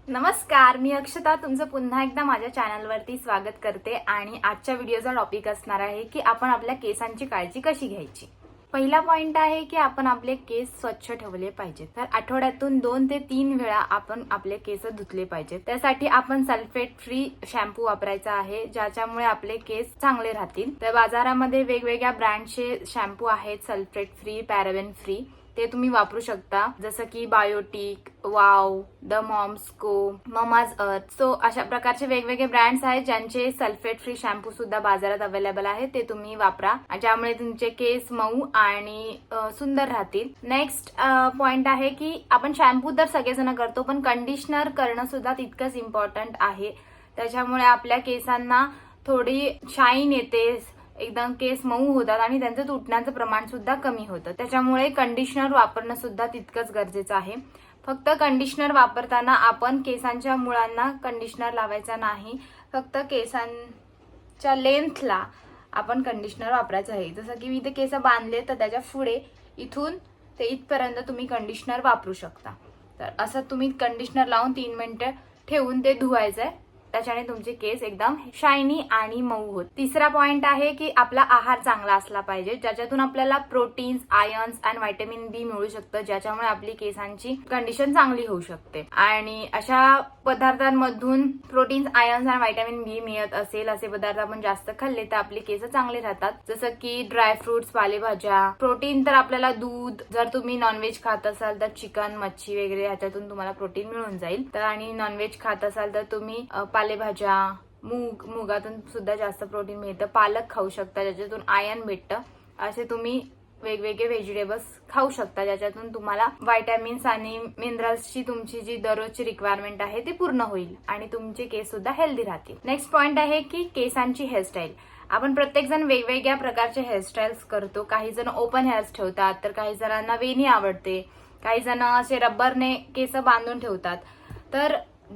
नमस्कार, मी अक्षता तुमचं पुन्हा एकदा माझ्या चॅनलवरती स्वागत करते आणि आजच्या व्हिडिओचा टॉपिक असणार आहे की आपण आपल्या केसांची काळजी कशी घ्यायची। पहिला पॉइंट आहे की आपण आपले केस स्वच्छ ठेवले पाहिजेत। तर आठवड्यातून 2 ते 3 वेळा आपण आपले केस धुतले पाहिजेत। त्यासाठी आपण सल्फेट फ्री शॅम्पू वापरायचा आहे, ज्याच्यामुळे आपले केस चांगले राहतील। तर बाजारामध्ये वेगवेगळ्या ब्रँडचे शॅम्पू आहेत, सल्फेट फ्री, पॅराबेन फ्री, ते तुम्ही वापरू शकता, जसं की बायोटिक, वाव, द मॉम्सको, ममाज अर्थ। सो अशा प्रकारचे वेगवेगळे ब्रँड्स आहेत ज्यांचे सल्फेट फ्री शॅम्पू सुद्धा बाजारात अवेलेबल आहे, ते तुम्ही वापरा, ज्यामुळे तुमचे केस मऊ आणि सुंदर राहतील। नेक्स्ट पॉइंट आहे की आपण शॅम्पू तर सगळेजण करतो, पण कंडिशनर करणं सुद्धा तितकंच इम्पॉर्टंट आहे। त्याच्यामुळे आपल्या केसांना थोडी शाईन येते, एकदम केस मऊ होतात आणि त्यांचं तुटण्याचं प्रमाण सुद्धा कमी होतं। त्याच्यामुळे कंडिशनर वापरणं सुद्धा तितकंच गरजेचं आहे। फक्त कंडिशनर वापरताना आपण केसांच्या मुळांना कंडिशनर लावायचा नाही, फक्त केसांच्या लेंथला आपण कंडिशनर वापरायचं आहे। जसं की मी इथे केस बांधले तर त्याच्या पुढे इथून ते इथपर्यंत तुम्ही कंडिशनर वापरू शकता। तर असं तुम्ही कंडिशनर लावून 3 मिनिटं ठेवून ते धुवायचंय, त्याच्याने तुमचे केस एकदम शायनी आणि मऊ होत। तिसरा पॉइंट आहे की आपला आहार चांगला असला पाहिजे, ज्याच्यातून आपल्याला प्रोटीन्स, आयर्न्स आणि व्हिटॅमिन बी मिळू शकतं, ज्याच्यामुळे आपली केसांची कंडिशन चांगली होऊ शकते। आणि अशा पदार्थांमधून प्रोटीन्स, आयर्न्स आणि व्हिटॅमिन बी मिळत असेल असे पदार्थ आपण जास्त खाल्ले तर आपली केस चांगले राहतात, जसं की ड्रायफ्रुट्स, पालेभाज्या। प्रोटीन तर आपल्याला दूध, जर तुम्ही नॉनव्हेज खात असाल तर चिकन, मच्छी वगैरे ह्याच्यातून तुम्हाला प्रोटीन मिळून जाईल। तर आणि नॉनव्हेज खात असाल तर तुम्ही पालेभाज्या, मुगातून सुद्धा जास्त प्रोटीन मिळतं, पालक खाऊ शकता ज्याच्यातून आयर्न भेटतं। असे तुम्ही वेगवेगळे व्हेजिटेबल्स खाऊ शकता ज्याच्यातून तुम्हाला व्हिटॅमिन्स आणि मिनरल्सची तुमची जी दररोजची रिक्वायरमेंट आहे ती पूर्ण होईल आणि तुमचे केस सुद्धा हेल्दी राहतील। नेक्स्ट पॉइंट आहे की केसांची हेअरस्टाईल। आपण प्रत्येक जण वेगवेगळ्या प्रकारचे हेअरस्टाईल्स करतो। काही जण ओपन हेअर्स ठेवतात, तर काही जणांना वेणी आवडते, काही जण असे रब्बरने केस बांधून ठेवतात। तर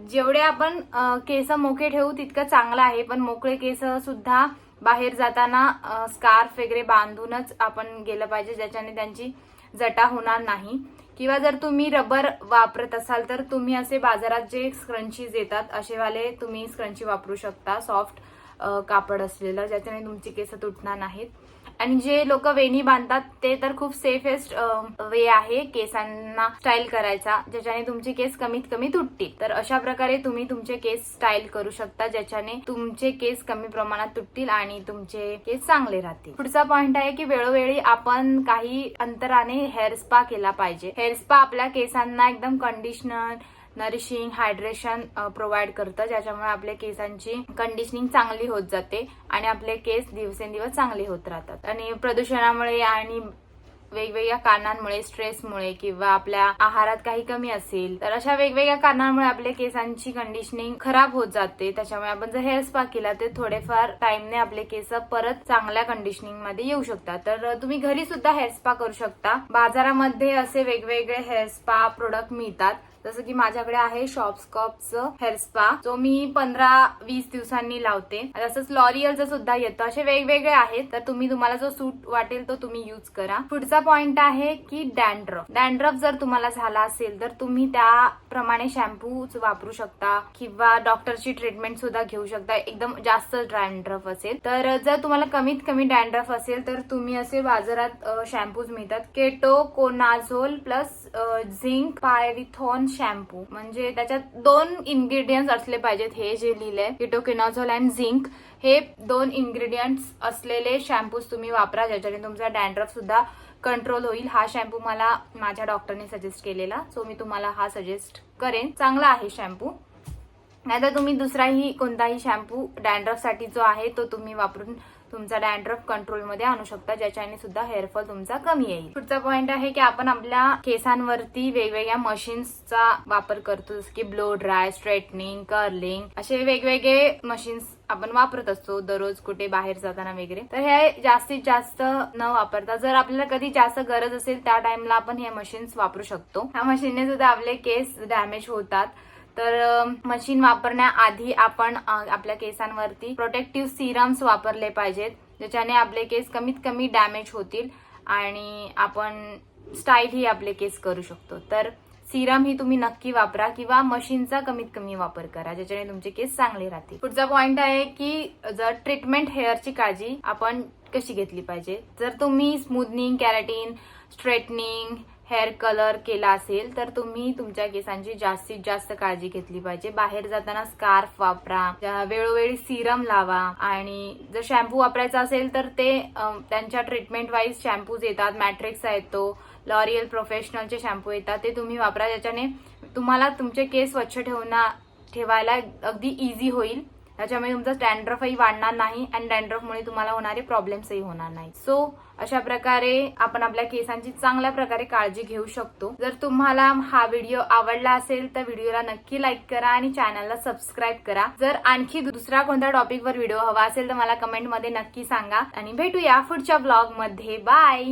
जेवढे आपण केस मोकळे ठेवू तितकं चांगलं आहे, पण मोकळे केस सुद्धा बाहेर जाताना स्कार्फ वगैरे बांधूनच आपण गेलं पाहिजे, ज्याच्याने त्यांची जटा होणार नाही। किंवा जर तुम्ही रबर वापरत असाल तर तुम्ही असे बाजारात जे स्क्रंचीज येतात असेवाले तुम्ही स्क्रंची वापरू शकता, सॉफ्ट कापड असलेलं, ज्याच्याने तुमची केस तुटणार नाहीत। आणि जे लोक वेणी बांधतात ते तर खूप सेफेस्ट वे आहे केसांना स्टाईल करायचा, ज्याच्याने तुमचे केस कमीत कमी तुटतील। तर अशा प्रकारे तुम्ही तुमचे केस स्टाईल करू शकता, ज्याच्याने तुमचे केस कमी प्रमाणात तुटतील आणि तुमचे केस चांगले राहतील। पुढचा पॉइंट आहे की वेळोवेळी आपण काही अंतराने हेअर स्पा केला पाहिजे। हेअर स्पा आपल्या केसांना एकदम कंडिशनर, नरिशिंग, हायड्रेशन प्रोव्हाइड करतं, ज्याच्यामुळे आपल्या केसांची कंडिशनिंग चांगली होत जाते आणि आपले केस दिवसेंदिवस चांगले होत राहतात। आणि प्रदूषणामुळे आणि वेगवेगळ्या कारणांमुळे, स्ट्रेसमुळे किंवा आपल्या आहारात काही कमी असेल तर अशा वेगवेगळ्या कारणांमुळे आपल्या केसांची कंडिशनिंग खराब होत जाते। त्याच्यामुळे आपण जर हेअर स्पा केला तर थोडेफार टाइमने आपले केस परत चांगल्या कंडिशनिंग मध्ये येऊ शकतात। तर तुम्ही घरी सुद्धा हेअर स्पा करू शकता। बाजारामध्ये असे वेगवेगळे हेअर स्पा प्रोडक्ट मिळतात, जसं की माझ्याकडे आहे शॉप्सकॉपचं हेअर स्पा, जो मी 15-20 दिवसांनी लावते। तसंच लॉरियलचं सुद्धा येतं, असे वेगवेगळे आहेत। तर तुम्हाला जो सूट वाटेल तो तुम्ही यूज करा। पुढचा पॉइंट आहे की डॅन्ड्रफ जर तुम्हाला झाला असेल तर तुम्ही त्याप्रमाणे शॅम्पू वापरू शकता किंवा डॉक्टरची ट्रीटमेंट सुद्धा घेऊ शकता, एकदम जास्त डॅन्ड्रफ असेल तर। जर तुम्हाला कमीत कमी डॅन्ड्रफ असेल तर तुम्ही असे बाजारात शॅम्पूज मिळतात, केटोकोनाझोल प्लस झिंक पायरिथॉन शॅम्पू, म्हणजे त्याच्यात 2 इन्ग्रेडियंट्स असले पाहिजेत। हे जे लिहिलंय केटोकोनाझोल आणि झिंक, हे 2 इन्ग्रेडियंट्स असलेले शॅम्पूज तुम्ही वापरा, ज्याच्याने तुमचा डॅन्ड्रफ सुद्धा कंट्रोल होईल। हा शॅम्पू मला माझ्या डॉक्टरने सजेस्ट केलेला, सो मी तुम्हाला हा सजेस्ट करेन, चांगला आहे शॅम्पू। नाहीतर तुम्ही दुसराही कोणताही शॅम्पू डॅन्ड्रफ साठी जो आहे तो तुम्ही वापरून तुमचा डॅन्ड्रफ कंट्रोलमध्ये आणू शकता, ज्याच्याने सुद्धा हेअरफॉल तुमचा कमी येईल। पुढचा पॉइंट आहे की आपण आपल्या केसांवरती वेगवेगळ्या मशीन्सचा वापर करतो, जसं की ब्लो ड्राय, स्ट्रेटनिंग, कर्लिंग, असे वेगवेगळे मशीन्स आपण वापरत असतो दररोज कुठे बाहेर जाताना वगैरे। तर हे जास्तीत जास्त न वापरता जर आपल्याला कधी जास्त गरज असेल त्या टाइमला आपण हे मशीन्स वापरू शकतो। ह्या मशीनने सुद्धा आपले केस डॅमेज होतात, तर मशीन वापरण्याआधी आपण आपल्या केसांवरती प्रोटेक्टिव्ह सिरम्स वापरले पाहिजेत, ज्याच्याने आपले केस कमीत कमी डॅमेज होतील आणि आपण स्टाईल ही आपले केस करू शकतो। तर सिरम ही तुम्ही नक्की वापरा किंवा मशीनचा कमीत कमी वापर करा, ज्याच्याने तुमचे केस चांगले राहतील. पुढचा पॉइंट आहे की जर ट्रीटमेंट हेअरची काळजी आपण कशी घेतली पाहिजे. जर तुम्ही स्मूथनिंग, कॅराटिन, स्ट्रेटनिंग, हेअर कलर केला असेल तर तुम्ही तुमच्या केसांची जास्तीत जास्त काळजी घेतली पाहिजे. बाहेर जाताना स्कार्फ वापरा, वेळोवेळी सिरम लावा आणि जर शॅम्पू वापरायचा असेल तर ते त्यांच्या ट्रीटमेंट वाईज शॅम्पूज येतात. मॅट्रिक्सचा येतो, लॉरियल प्रोफेशनलचे शॅम्पू येतात, ते तुम्ही वापरा, ज्याच्याने तुम्हाला तुमचे केस स्वच्छ ठेवायला अगदी इझी होईल. त्याच्यामुळे तुमचा डॅन्ड्रफही वाढणार नाही आणि डॅन्ड्रफमुळे तुम्हाला होणारे प्रॉब्लेम्सही होणार नाही. सो अशा प्रकारे आपण आपल्या केसांची चांगल्या प्रकारे काळजी घेऊ शकतो. जर तुम्हाला हा व्हिडिओ आवडला असेल तर व्हिडिओला नक्की लाईक करा आणि चॅनलला सबस्क्राईब करा. जर आणखी दुसरा कोणत्या टॉपिकवर व्हिडिओ हवा असेल तर मला कमेंटमध्ये नक्की सांगा आणि भेटूया पुढच्या ब्लॉगमध्ये. बाय.